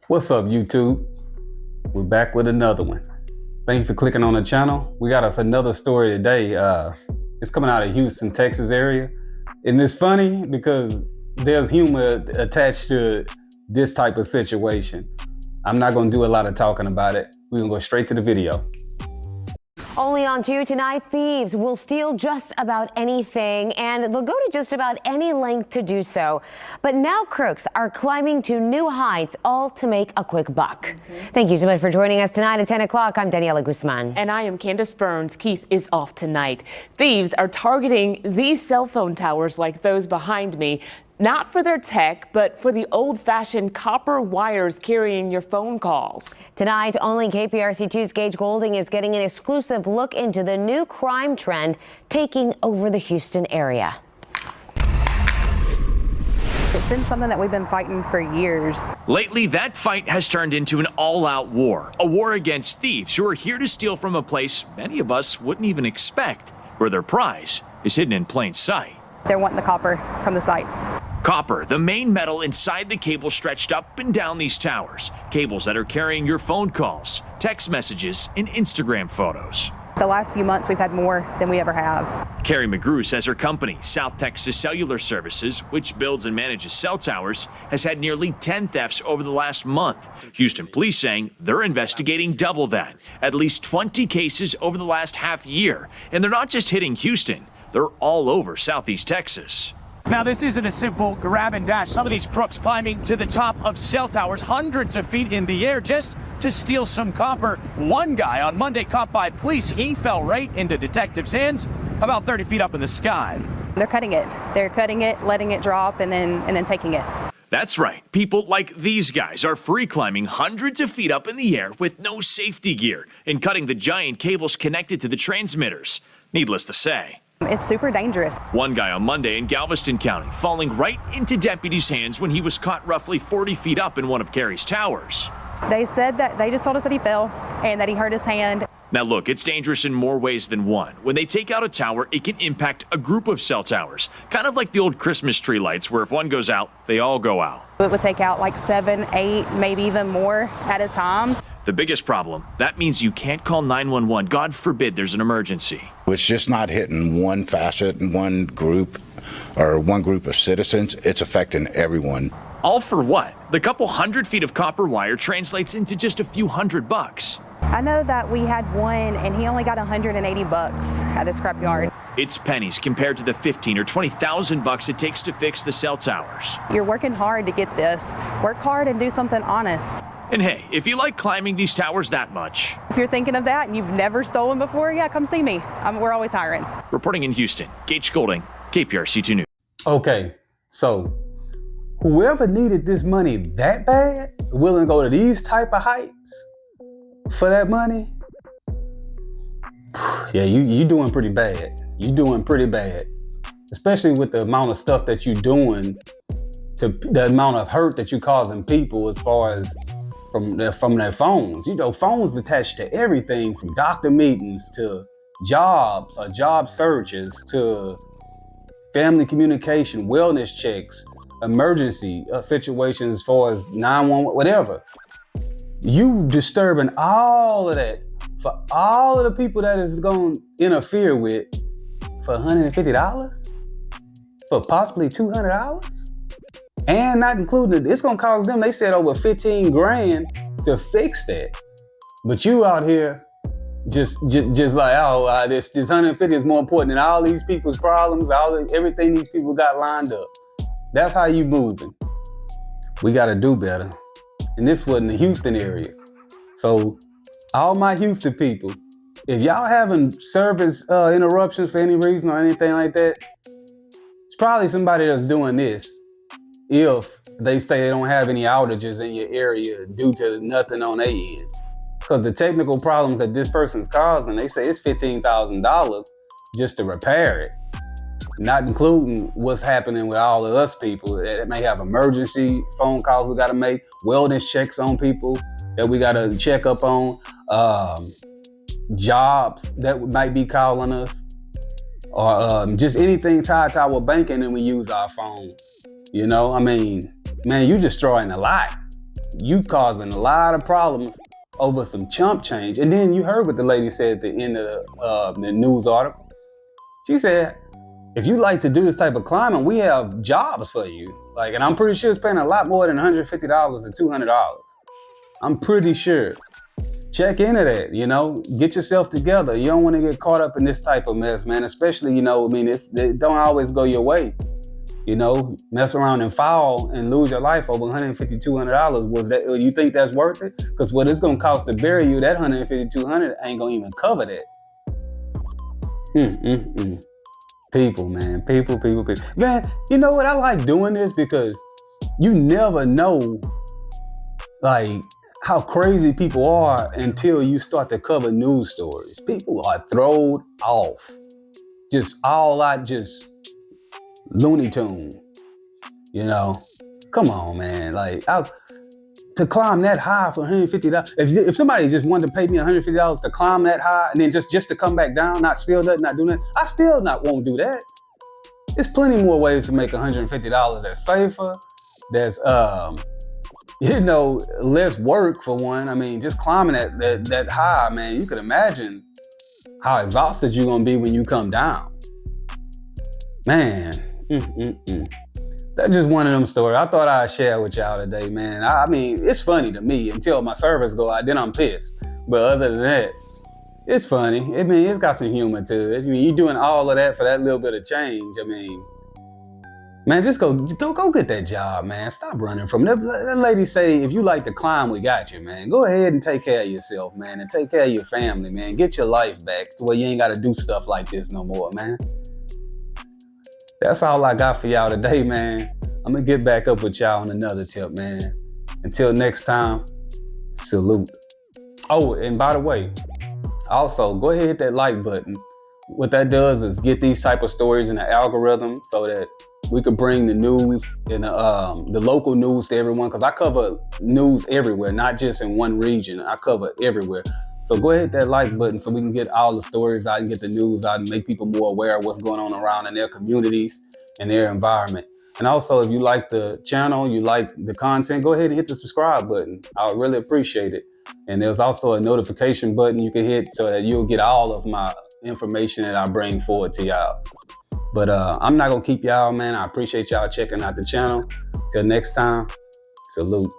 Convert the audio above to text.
What's up, YouTube? We're back with another one. Thank you for clicking on the channel. We got us another story today. It's coming out of Houston, Texas area. And it's funny because there's humor attached to this type of situation. I'm not gonna do a lot of talking about it. We're gonna go straight to the video. Only on 2 tonight, thieves will steal just about anything, and they'll go to just about any length to do so. But now crooks are climbing to new heights, all to make a quick buck. Thank you so much for joining us tonight at 10 o'clock. I'm Daniela Guzman. And I am Candace Burns. Keith is off tonight. Thieves are targeting these cell phone towers like those behind me, not for their tech, but for the old-fashioned copper wires carrying your phone calls. Tonight, only KPRC2's Gage Golding is getting an exclusive look into the new crime trend taking over the Houston area. It's been something that we've been fighting for years. Lately, that fight has turned into an all-out war, a war against thieves who are here to steal from a place many of us wouldn't even expect, where their prize is hidden in plain sight. They're wanting the copper from the sites. Copper, the main metal inside the cable stretched up and down these towers. Cables that are carrying your phone calls, text messages, and Instagram photos. The last few months, we've had more than we ever have. Carrie McGrew says her company, South Texas Cellular Services, which builds and manages cell towers, has had nearly 10 thefts over the last month. Houston police saying they're investigating double that, at least 20 cases over the last half year. And they're not just hitting Houston, they're all over Southeast Texas. Now, this isn't a simple grab and dash. Some of these crooks climbing to the top of cell towers, hundreds of feet in the air, just to steal some copper. One guy on Monday caught by police. He fell right into detectives' hands, about 30 feet up in the sky. They're cutting it. They're cutting it, letting it drop, and then taking it. That's right. People like these guys are free climbing hundreds of feet up in the air with no safety gear and cutting the giant cables connected to the transmitters. Needless to say, It's super dangerous. one guy on Monday in Galveston County falling right into deputies' hands when he was caught roughly 40 feet up in one of Carrie's towers. They said that they just told us that he fell and that he hurt his hand. Now look, it's dangerous in more ways than one. When they take out a tower, it can impact a group of cell towers. Kind of like the old Christmas tree lights, where if one goes out, they all go out. It would take out like 7, 8, maybe even more at a time. The biggest problem, that means you can't call 911. God forbid there's an emergency. It's just not hitting one facet and one group or one group of citizens. It's affecting everyone. All for what? The couple hundred feet of copper wire translates into just a few $100. I know that we had one and he only got $180 at the scrapyard. It's pennies compared to the 15 or 20,000 bucks it takes to fix the cell towers. You're working hard to get this. Work hard and do something honest. And hey, if you like climbing these towers that much, If you're thinking of that and you've never stolen before, yeah, come see me. We're always hiring. reporting in Houston, Gage Golding, KPRC2 News. Okay, so whoever needed this money that bad, willing to go to these type of heights for that money, yeah, you doing pretty bad. You doing pretty bad, especially with the amount of stuff that you're doing, to the amount of hurt that you're causing people as far as from their phones. You know, phones attached to everything from doctor meetings to jobs or job searches to family communication, wellness checks, emergency situations as far as 911, whatever. You disturbing all of that for all of the people that is going to interfere with for $150? For possibly $200? And not including, it's going to cost them, they said, over 15 grand to fix that. But you out here just like, oh, this 150 is more important than all these people's problems, everything these people got lined up. That's how you moving. We got to do better. And this was in the Houston area. So all my Houston people, if y'all having service interruptions for any reason or anything like that, it's probably somebody that's doing this. If they say they don't have any outages in your area due to nothing on their end. Because the technical problems that this person's causing, they say it's $15,000 just to repair it. Not including what's happening with all of us people that may have emergency phone calls we gotta make, wellness checks on people that we gotta check up on, jobs that might be calling us, or just anything tied to our banking and we use our phones. You know, I mean, man, you destroying a lot. you causing a lot of problems over some chump change. And then you heard what the lady said at the end of the news article. She said, if you like to do this type of climbing, we have jobs for you. Like, and I'm pretty sure it's paying a lot more than $150 to $200. I'm pretty sure. Check into that, you know, get yourself together. You don't want to get caught up in this type of mess, man. Especially, you know, I mean, it don't always go your way. You know, mess around and foul and lose your life over $150, $200. Was that? You think that's worth it? Because what it's gonna cost to bury you, that $150, $200 ain't gonna even cover that. People, man, people. Man, you know what? I like doing this because you never know, like, how crazy people are until you start to cover news stories. People are thrown off, just all out, just Looney Tune, you know? Come on, man. Like, to climb that high for $150, if somebody just wanted to pay me $150 to climb that high and then just to come back down, not steal nothing, not do nothing, I still won't do that. There's plenty more ways to make $150 that's safer, that's, you know, less work for one. I mean, just climbing that high, man, you could imagine how exhausted you're gonna be when you come down. Man. That's just one of them stories I thought I'd share with y'all today, man. I mean, it's funny to me until my service go out, then I'm pissed. But other than that, it's funny. I mean, it's got some humor to it. I mean, you doing all of that for that little bit of change. I mean, man, just go get that job, man. Stop running from it. That lady say, if you like to climb, we got you, man. Go ahead and take care of yourself, man, and take care of your family, man. Get your life back to where you ain't got to do stuff like this no more, man. That's all I got for y'all today, man. I'm gonna get back up with y'all on another tip, man. Until next time, salute. Oh, and by the way, also go ahead and hit that like button. What that does is get these type of stories in the algorithm so that we could bring the news and the local news to everyone. Because I cover news everywhere, not just in one region. I cover everywhere. So go ahead and hit that like button so we can get all the stories out and get the news out and make people more aware of what's going on around in their communities and their environment. And also, if you like the channel, you like the content, go ahead and hit the subscribe button. I would really appreciate it. And there's also a notification button you can hit so that you'll get all of my information that I bring forward to y'all. But I'm not gonna keep y'all, man. I appreciate y'all checking out the channel. Till next time, salute.